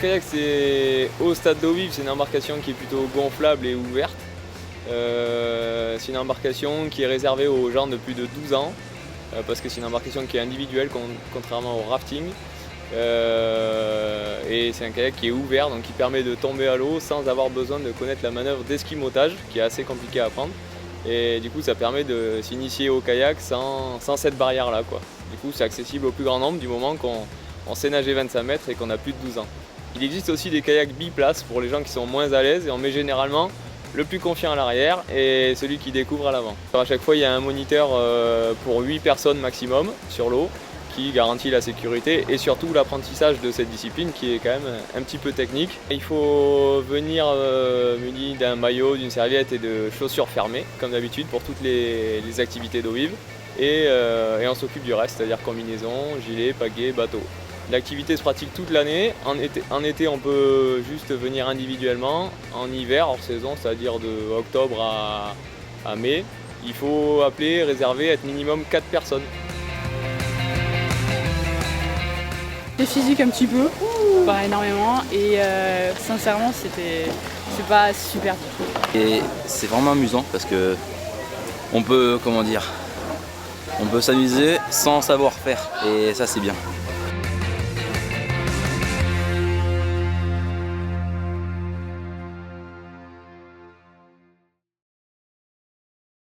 kayak, c'est au stade d'eau vive, c'est une embarcation qui est plutôt gonflable et ouverte. C'est une embarcation qui est réservée aux gens de plus de 12 ans, parce que c'est une embarcation qui est individuelle, contrairement au rafting. Et c'est un kayak qui est ouvert, donc qui permet de tomber à l'eau sans avoir besoin de connaître la manœuvre d'esquimotage, qui est assez compliquée à apprendre. Et du coup, ça permet de s'initier au kayak sans cette barrière-là, quoi. Du coup, c'est accessible au plus grand nombre du moment qu'on sait nager 25 mètres et qu'on a plus de 12 ans. Il existe aussi des kayaks biplaces pour les gens qui sont moins à l'aise, et on met généralement le plus confiant à l'arrière et celui qui découvre à l'avant. À chaque fois, il y a un moniteur pour 8 personnes maximum sur l'eau qui garantit la sécurité et surtout l'apprentissage de cette discipline qui est quand même un petit peu technique. Il faut venir muni d'un maillot, d'une serviette et de chaussures fermées, comme d'habitude pour toutes les activités d'eau vive. Et on s'occupe du reste, c'est-à-dire combinaison, gilet, pagaie, bateau. L'activité se pratique toute l'année. En été, on peut juste venir individuellement. En hiver, hors saison, c'est-à-dire de octobre à mai, il faut appeler, réserver, être minimum 4 personnes. C'est physique un petit peu, pas énormément, et sincèrement c'est pas super difficile. Et c'est vraiment amusant parce que on peut, on peut s'amuser sans savoir faire, et ça c'est bien.